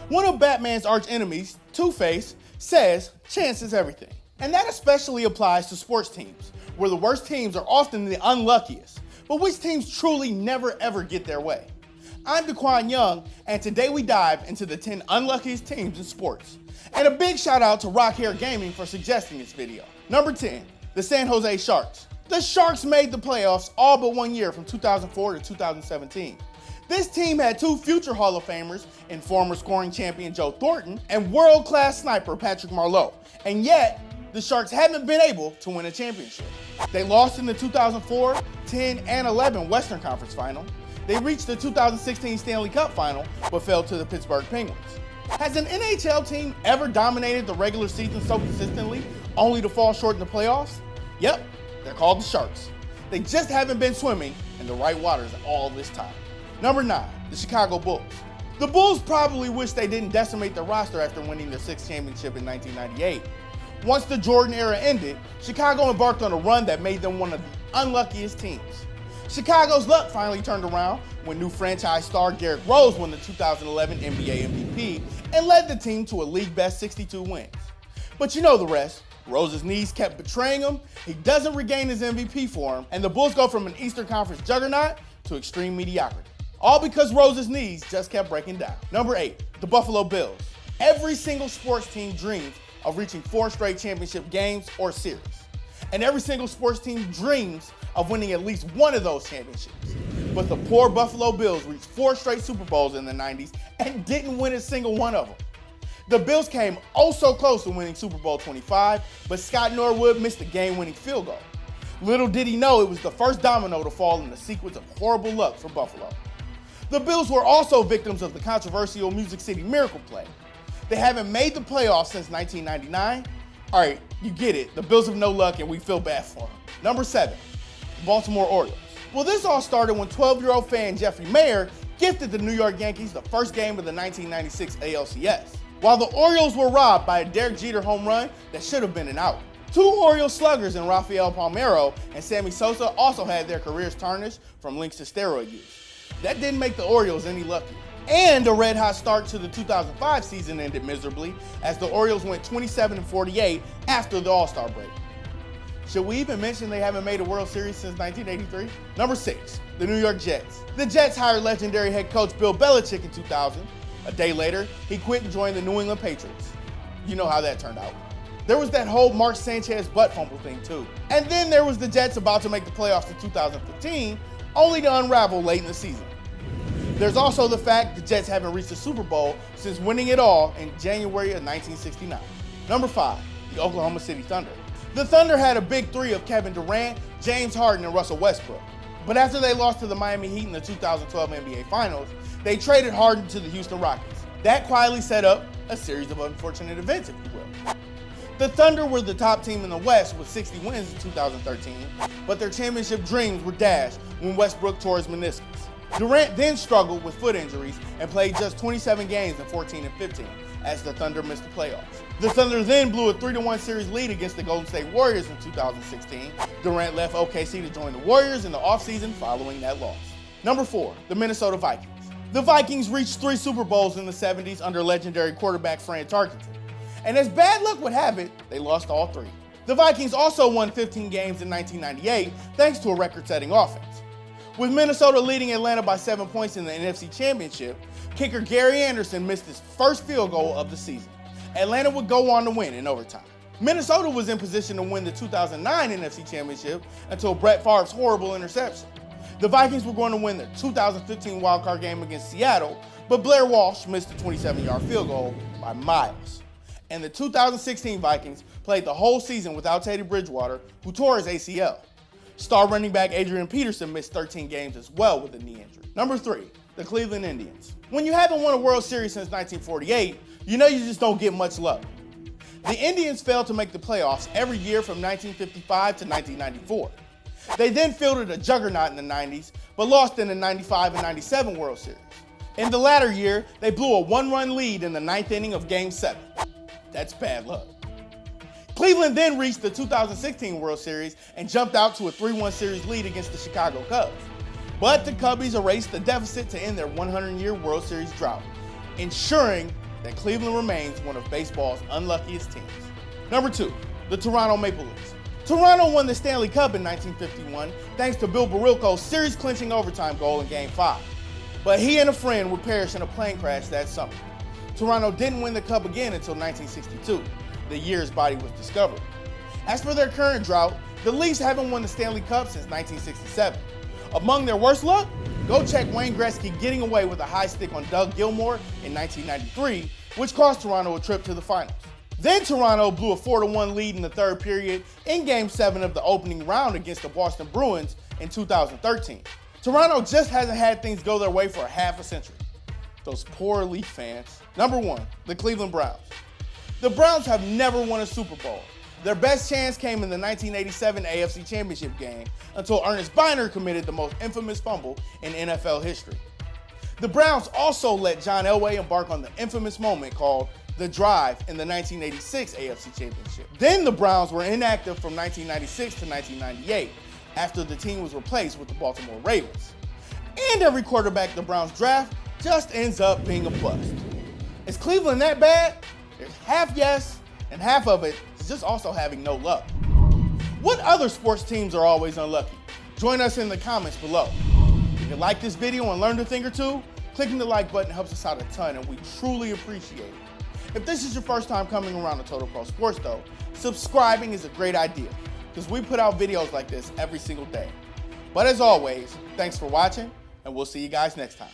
One of Batman's arch enemies, Two-Face, says chance is everything. And that especially applies to sports teams, where the worst teams are often the unluckiest, but which teams truly never ever get their way. I'm DeQwan Young, and today we dive into the 10 unluckiest teams in sports. And a big shout out to RockHair Gaming for suggesting this video. Number 10, the San Jose Sharks. The Sharks made the playoffs all but 1 year from 2004 to 2017. This team had two future Hall of Famers in former scoring champion Joe Thornton and world-class sniper Patrick Marleau, and yet the Sharks haven't been able to win a championship. They lost in the 2004, 10, and 11 Western Conference Final. They reached the 2016 Stanley Cup Final, but fell to the Pittsburgh Penguins. Has an NHL team ever dominated the regular season so consistently, only to fall short in the playoffs? Yep, they're called the Sharks. They just haven't been swimming in the right waters all this time. Number 9, the Chicago Bulls. The Bulls probably wish they didn't decimate their roster after winning their 6th championship in 1998. Once the Jordan era ended, Chicago embarked on a run that made them one of the unluckiest teams. Chicago's luck finally turned around when new franchise star Derrick Rose won the 2011 NBA MVP and led the team to a league-best 62 wins. But you know the rest. Rose's knees kept betraying him, he doesn't regain his MVP form, and the Bulls go from an Eastern Conference juggernaut to extreme mediocrity. All because Rose's knees just kept breaking down. Number 8, the Buffalo Bills. Every single sports team dreams of reaching 4 straight championship games or series. And every single sports team dreams of winning at least one of those championships. But the poor Buffalo Bills reached 4 straight Super Bowls in the 90s and didn't win a single one of them. The Bills came oh so close to winning Super Bowl 25, but Scott Norwood missed a game-winning field goal. Little did he know it was the first domino to fall in a sequence of horrible luck for Buffalo. The Bills were also victims of the controversial Music City Miracle play. They haven't made the playoffs since 1999. All right, you get it. The Bills have no luck and we feel bad for them. Number 7, the Baltimore Orioles. Well, this all started when 12-year-old fan Jeffrey Mayer gifted the New York Yankees the first game of the 1996 ALCS, while the Orioles were robbed by a Derek Jeter home run that should have been an out. 2 Orioles sluggers in Rafael Palmeiro and Sammy Sosa also had their careers tarnished from links to steroid use. That didn't make the Orioles any luckier. And a red-hot start to the 2005 season ended miserably as the Orioles went 27-48 after the All-Star break. Should we even mention they haven't made a World Series since 1983? Number 6, the New York Jets. The Jets hired legendary head coach Bill Belichick in 2000. A day later, he quit and joined the New England Patriots. You know how that turned out. There was that whole Mark Sanchez butt fumble thing too. And then there was the Jets about to make the playoffs in 2015, only to unravel late in the season. There's also the fact the Jets haven't reached the Super Bowl since winning it all in January of 1969. Number 5, the Oklahoma City Thunder. The Thunder had a big three of Kevin Durant, James Harden, and Russell Westbrook. But after they lost to the Miami Heat in the 2012 NBA Finals, they traded Harden to the Houston Rockets. That quietly set up a series of unfortunate events, if you will. The Thunder were the top team in the West with 60 wins in 2013, but their championship dreams were dashed when Westbrook tore his meniscus. Durant then struggled with foot injuries and played just 27 games in 14 and 15 as the Thunder missed the playoffs. The Thunder then blew a 3-1 series lead against the Golden State Warriors in 2016. Durant left OKC to join the Warriors in the offseason following that loss. Number 4, the Minnesota Vikings. The Vikings reached 3 Super Bowls in the 70s under legendary quarterback Fran Tarkenton. And as bad luck would have it, they lost all 3. The Vikings also won 15 games in 1998 thanks to a record-setting offense. With Minnesota leading Atlanta by 7 points in the NFC Championship, kicker Gary Anderson missed his first field goal of the season. Atlanta would go on to win in overtime. Minnesota was in position to win the 2009 NFC Championship until Brett Favre's horrible interception. The Vikings were going to win the 2015 wildcard game against Seattle, but Blair Walsh missed a 27-yard field goal by miles. And the 2016 Vikings played the whole season without Teddy Bridgewater, who tore his ACL. Star running back Adrian Peterson missed 13 games as well with a knee injury. Number 3, the Cleveland Indians. When you haven't won a World Series since 1948, you know you just don't get much luck. The Indians failed to make the playoffs every year from 1955 to 1994. They then fielded a juggernaut in the 90s, but lost in the 95 and 97 World Series. In the latter year, they blew a 1-run lead in the 9th inning of Game 7. That's bad luck. Cleveland then reached the 2016 World Series and jumped out to a 3-1 series lead against the Chicago Cubs. But the Cubbies erased the deficit to end their 100-year World Series drought, ensuring that Cleveland remains one of baseball's unluckiest teams. Number 2, the Toronto Maple Leafs. Toronto won the Stanley Cup in 1951 thanks to Bill Barilko's series-clinching overtime goal in Game 5. But he and a friend would perish in a plane crash that summer. Toronto didn't win the Cup again until 1962, the year his body was discovered. As for their current drought, the Leafs haven't won the Stanley Cup since 1967. Among their worst luck, go check Wayne Gretzky getting away with a high stick on Doug Gilmour in 1993, which cost Toronto a trip to the finals. Then Toronto blew a 4-1 lead in the third period in Game 7 of the opening round against the Boston Bruins in 2013. Toronto just hasn't had things go their way for a half a century. Those poor Leaf fans. Number 1, the Cleveland Browns. The Browns have never won a Super Bowl. Their best chance came in the 1987 AFC Championship game until Ernest Biner committed the most infamous fumble in NFL history. The Browns also let John Elway embark on the infamous moment called the drive in the 1986 AFC Championship. Then the Browns were inactive from 1996 to 1998 after the team was replaced with the Baltimore Orioles. And every quarterback the Browns draft just ends up being a bust. Is Cleveland that bad? There's half yes, and half of it is just also having no luck. What other sports teams are always unlucky? Join us in the comments below. If you like this video and learned a thing or two, clicking the like button helps us out a ton and we truly appreciate it. If this is your first time coming around to Total Pro Sports though, subscribing is a great idea because we put out videos like this every single day. But as always, thanks for watching and we'll see you guys next time.